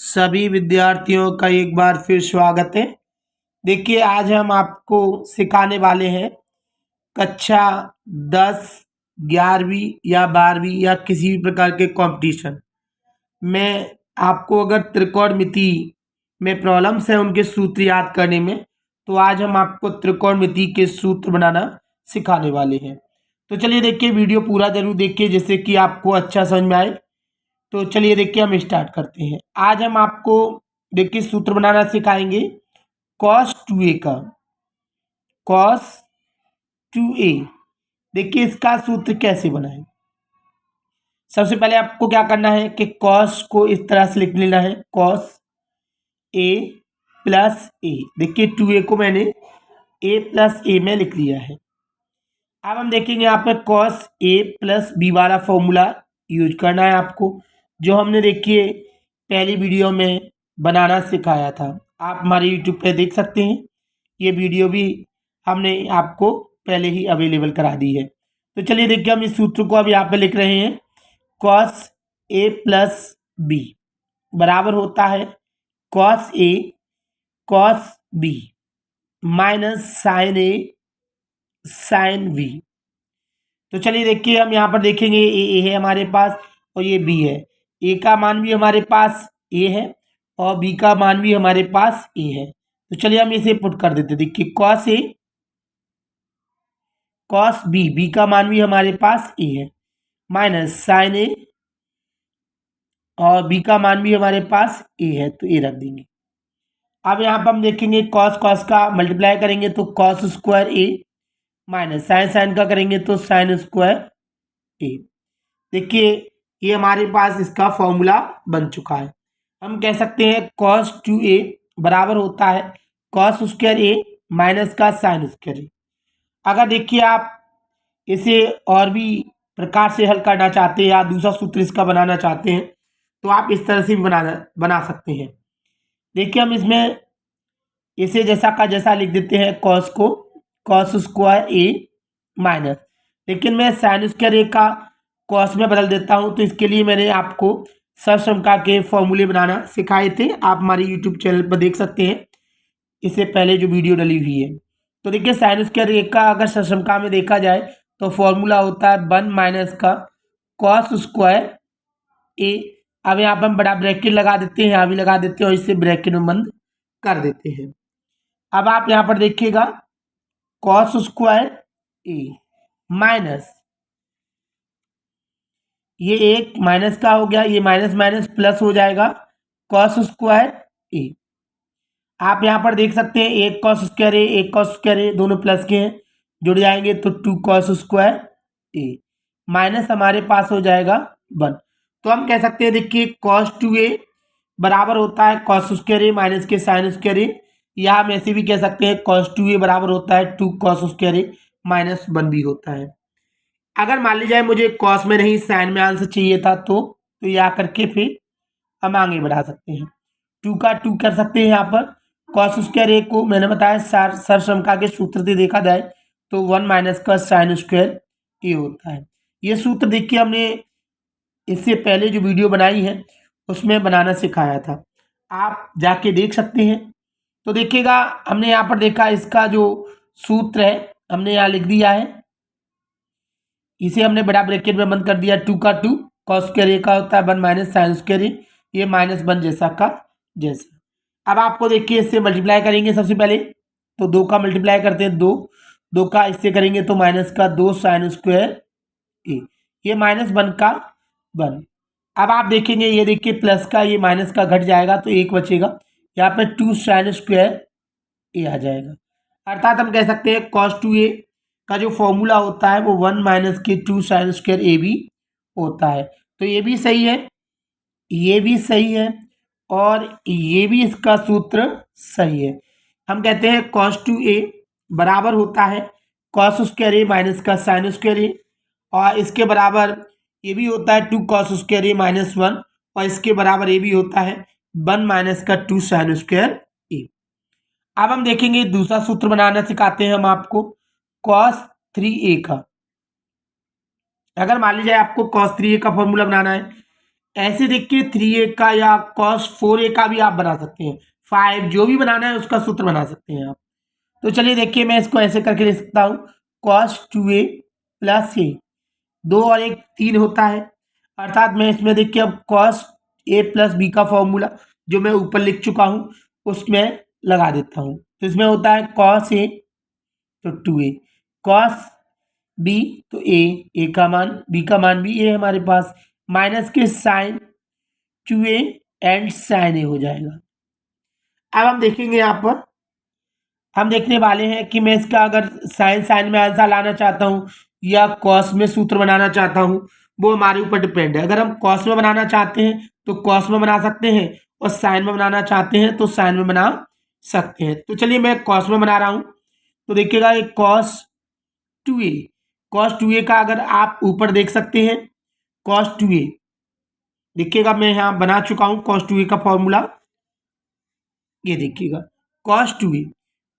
सभी विद्यार्थियों का एक बार फिर स्वागत है। देखिए आज हम आपको सिखाने वाले हैं कक्षा 10, 11वीं या 12वीं या किसी भी प्रकार के कंपटीशन में आपको अगर त्रिकोणमिति में प्रॉब्लम्स है उनके सूत्र याद करने में, तो आज हम आपको त्रिकोणमिति के सूत्र बनाना सिखाने वाले हैं। तो चलिए देखिए वीडियो पूरा जरूर देखिए जिससे कि आपको अच्छा समझ में आए। तो चलिए देखिए हम स्टार्ट करते हैं। आज हम आपको देखिए सूत्र बनाना सिखाएंगे cos 2a का। cos 2a देखिए इसका सूत्र कैसे बनाएं। सबसे पहले आपको क्या करना है कि cos को इस तरह से लिख लेना है, cos a प्लस a। देखिए 2a को मैंने a प्लस a में लिख लिया है। अब हम देखेंगे यहाँ पर cos a प्लस b वाला फॉर्मूला यूज करना है आपको, जो हमने देखिए पहली वीडियो में बनाना सिखाया था। आप हमारे यूट्यूब पे देख सकते हैं, ये वीडियो भी हमने आपको पहले ही अवेलेबल करा दी है। तो चलिए देखिए हम इस सूत्र को अब यहाँ पे लिख रहे हैं, cos a प्लस b बराबर होता है cos a cos b minus sine a sine v। तो चलिए देखिए हम यहाँ पर देखेंगे ए है हमारे पास और ये बी है। ए का मान भी हमारे पास ए है और बी का मान भी हमारे पास ए है। तो चलिए हम इसे पुट कर देते। देखिए cos A cos B, B का मान भी हमारे पास ए है, माइनस साइन ए और बी का मान भी हमारे पास ए है, तो ए रख देंगे। अब यहाँ पर हम देखेंगे कॉस कॉस का मल्टीप्लाई करेंगे तो कॉस स्क्वायर ए, माइनस साइन साइन का करेंगे तो साइन स्क्वायर ए। देखिए ये हमारे पास इसका फॉर्मूला बन चुका है। हम कह सकते हैं cos 2a बराबर होता है cos स्क्वायर ए माइनस का साइन स्क्वायर ए। अगर देखिए आप इसे और भी प्रकार से हल करना चाहते हैं या दूसरा सूत्र इसका बनाना चाहते हैं तो आप इस तरह से भी बना सकते हैं। देखिए हम इसमें इसे जैसा का जैसा लिख देते हैं, cos को cos स्क्वायर ए माइनस, लेकिन मैं साइन स्क्वायर ए का कॉस में बदल देता हूं। तो इसके लिए मैंने आपको सरसमका के फॉर्मूले बनाना सिखाए थे, आप हमारे यूट्यूब चैनल पर देख सकते हैं, इससे पहले जो वीडियो डली हुई है। तो देखिए साइन स्क्वायर ए का अगर सरसमका में देखा जाए तो फॉर्मूला होता है 1 माइनस का कॉस स्क्वायर ए। अब यहाँ पर हम बड़ा ब्रैकेट लगा देते हैं, यहाँ भी लगा देते हैं और इसे ब्रैकेट में बंद कर देते हैं। अब आप यहाँ पर देखिएगा कॉस स्क्वायर ए माइनस ये एक माइनस का हो गया, ये माइनस माइनस प्लस हो जाएगा कॉस स्क्वायर ए। आप यहाँ पर देख सकते हैं एक कॉस स्क्वायर ए एक कॉस स्क्वायर ए दोनों प्लस के हैं, जुड़ जाएंगे तो 2 कॉस स्क्वायर ए, माइनस हमारे पास हो जाएगा 1। तो हम कह सकते हैं देखिए cos 2a बराबर होता है cos स्क्वायर ए माइनस के साइन स्क्वायर ए, या हम ऐसे भी कह सकते हैं cos 2a बराबर होता है 2 कॉस स्क्वायर ए माइनस 1 भी होता है। अगर मान लीजिए मुझे कॉस में नहीं साइन में आंसर चाहिए था तो या करके फिर हम आगे बढ़ा सकते हैं, 2 का 2 कर सकते हैं। यहाँ पर कॉस स्क्वायर ए को मैंने बताया सरसमका के सूत्र से देखा जाए तो 1 माइनस का साइन स्क्वायर ए होता है। ये सूत्र देखिए हमने इससे पहले जो वीडियो बनाई है उसमें बनाना सिखाया था, आप जाके देख सकते हैं। तो देखिएगा हमने यहाँ पर देखा इसका जो सूत्र है हमने यहाँ लिख दिया है, इसे हमने बड़ा ब्रैकेट में बंद कर दिया। 2 का 2 कॉस स्क्वायर ए का होता है 1 माइनस साइन स्क्वायर ए, ये माइनस 1 जैसा का जैसा। अब आपको देखिए इससे मल्टीप्लाई करेंगे सबसे पहले तो 2 का मल्टीप्लाई करते हैं 2, 2 का इससे करेंगे तो माइनस का 2 साइन स्क्वायर ए, ये माइनस 1 का 1। अब आप देखेंगे ये देखिए प्लस का ये माइनस का घट जाएगा तो 1 बचेगा, यहाँ पर 2 साइन स्क्वायर ए आ जाएगा। अर्थात हम कह सकते हैं cos 2a का जो फॉर्मूला होता है वो 1 माइनस के 2 साइन स्क्वायर ए भी होता है। तो ये भी सही है, ये भी सही है और ये भी इसका सूत्र सही है। हम कहते हैं cos 2a बराबर होता है cos स्क्वायर ए माइनस का साइन स्क्वायर ए, और इसके बराबर ये भी होता है 2 cos स्क्वायर ए माइनस 1, और इसके बराबर ये भी होता है 1 माइनस का 2 साइन स्क्वायर ए। अब हम देखेंगे दूसरा सूत्र बनाना सिखाते हैं हम आपको cos 3a का। अगर मान लीजिए आपको cos 3a का फॉर्मूला बनाना है, ऐसे देखिए 3a का या cos 4a का भी आप बना सकते हैं, 5 जो भी बनाना है उसका सूत्र बना सकते हैं आप। तो चलिए देखिए मैं इसको ऐसे करके लिख सकता हूँ, cos 2a प्लस a, 2 और 1 3 होता है, अर्थात मैं इसमें देखिए अब cos a प्लस b का फॉर्मूला जो मैं ऊपर लिख चुका हूँ उसमें लगा देता हूँ। तो इसमें होता है cos a तो 2a, cos b तो a का मान, b का मान भी a हमारे पास, माइनस के sine 2a and sine a हो जाएगा। अब हम देखेंगे यहाँ पर, हम देखने वाले हैं कि मैं इसका अगर साइन साइन में आंसर लाना चाहता हूँ या कॉस में सूत्र बनाना चाहता हूँ, वो हमारे ऊपर डिपेंड है। अगर हम कॉस में बनाना चाहते हैं तो कॉस में बना सकते हैं, और साइन में बनाना चाहते हैं तो साइन में बना सकते हैं। तो चलिए मैं कॉस में बना रहा हूँ, तो देखिएगा एक cos 2a, cos 2a का अगर आप ऊपर देख सकते हैं cos 2a, देखिएगा मैं यहाँ बना चुका हूँ cos 2a का फॉर्मूला, ये देखिएगा cos 2a,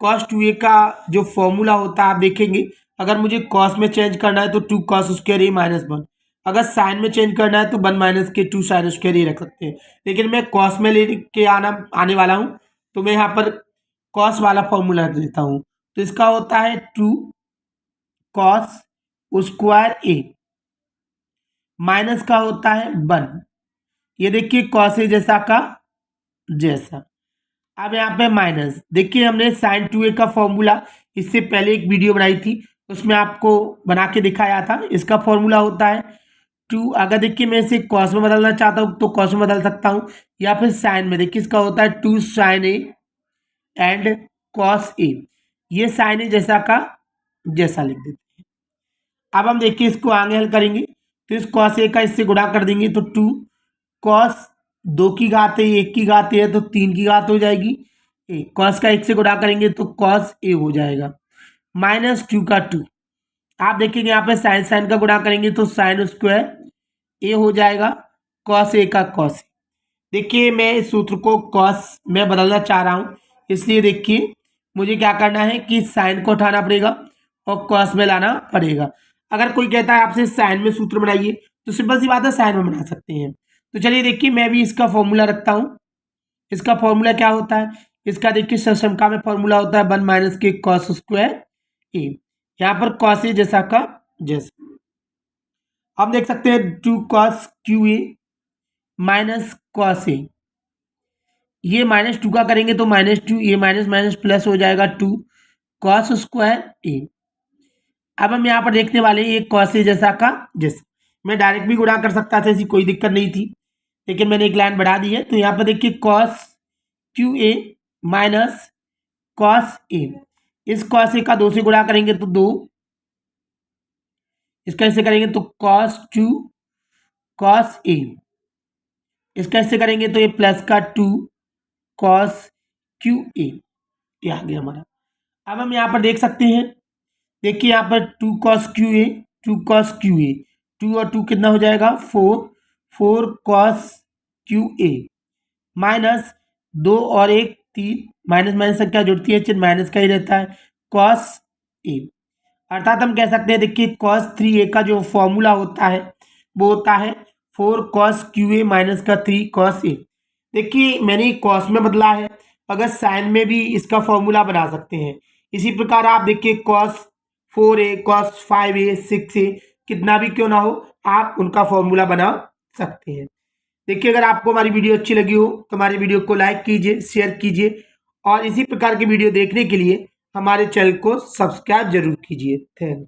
cos 2a का जो फॉर्मूला होता है आप देखेंगे, अगर मुझे cos में चेंज करना है तो 2 cos स्क्वायर a माइनस 1, अगर साइन में चेंज करना है तो 1 माइनस के 2 साइन स्क्वायर a रख सकते हैं। लेकिन मैं cos में लेके आने वाला हूँ, तो मैं यहाँ पर cos वाला फॉर्मूला रख देता हूँ। तो इसका होता है 2 cos स्क्वायर a माइनस का होता है 1, ये देखिए cos a जैसा का जैसा। अब यहाँ पे माइनस, देखिए हमने साइन 2a का फॉर्मूला इससे पहले एक वीडियो बनाई थी, उसमें आपको बना के दिखाया था। इसका फॉर्मूला होता है 2, अगर देखिए मैं इसे कॉस में बदलना चाहता हूँ तो कॉस में बदल सकता हूँ, या फिर साइन में, देखिए इसका होता है 2 sine a and cos a, ये साइन a जैसा का जैसा लिख देते हैं। अब हम देखिए इसको आगे हल करेंगे, तो इस कॉस a का इससे गुणा कर देंगे तो 2 कॉस 2 की घात है 1 की घात है तो 3 की घात हो जाएगी, कॉस का 1 से गुणा करेंगे तो कॉस a हो जाएगा, माइनस 2 का 2, आप देखेंगे यहाँ पे साइन साइन का गुणा करेंगे तो साइन स्क्वायर a हो जाएगा, कॉस a का कॉस a। देखिए मैं इस सूत्र को कॉस में बदलना चाह रहा हूँ, इसलिए देखिए मुझे क्या करना है कि साइन को उठाना पड़ेगा और कॉस में लाना पड़ेगा। अगर कोई कहता है आपसे साइन में सूत्र बनाइए तो सिंपल सी बात है साइन में बना सकते हैं। तो चलिए देखिए मैं भी इसका फॉर्मूला रखता हूँ। इसका फॉर्मूला क्या होता है, इसका देखिए सशंका में फॉर्मूला होता है 1 माइनस के कॉस स्क्वायर ए, यहाँ पर कॉस ए जैसा का जैसा। हम देख सकते हैं 2 cos Q A minus cos A, ये माइनस 2 का करेंगे तो -2, ये माइनस माइनस प्लस हो जाएगा 2 कॉस स्क्वायर ए। अब हम यहाँ पर देखने वाले हैं एक कॉस ए जैसा का जैसा, मैं डायरेक्ट भी गुणा कर सकता था, ऐसी कोई दिक्कत नहीं थी, लेकिन मैंने एक लाइन बढ़ा दी है। तो यहाँ पर देखिए cos Q A minus cos A, इस कॉस ए का 2 से गुणा करेंगे तो 2, इसका ऐसे करेंगे तो कॉस 2 कॉस ए, इसका ऐसे करेंगे तो ये प्लस का 2 कॉस क्यू ए, ये आ गया हमारा। अब हम यहाँ पर देख सकते हैं, देखिए यहाँ पर 2 कॉस क्यू ए 2 कॉस क्यू ए, 2 और 2 कितना हो जाएगा 4, 4 कॉस क्यू ए माइनस 2 और 1 3, माइनस माइनस से क्या जुड़ती है, चिन्ह माइनस का ही रहता है, कॉस ए। अर्थात हम कह सकते हैं देखिए cos 3a का जो फॉर्मूला होता है वो होता है 4 cos QA माइनस का 3 cos a। देखिए मैंने cos में बदला है, अगर साइन में भी इसका फॉर्मूला बना सकते हैं। इसी प्रकार आप देखिए cos 4a cos 5a 6a कितना भी क्यों ना हो, आप उनका फॉर्मूला बना सकते हैं। देखिए अगर आपको हमारी वीडियो अच्छी लगी हो तो हमारी वीडियो को लाइक कीजिए, शेयर कीजिए, और इसी प्रकार की वीडियो देखने के लिए हमारे चैनल को सब्सक्राइब जरूर कीजिए। थैंक्स।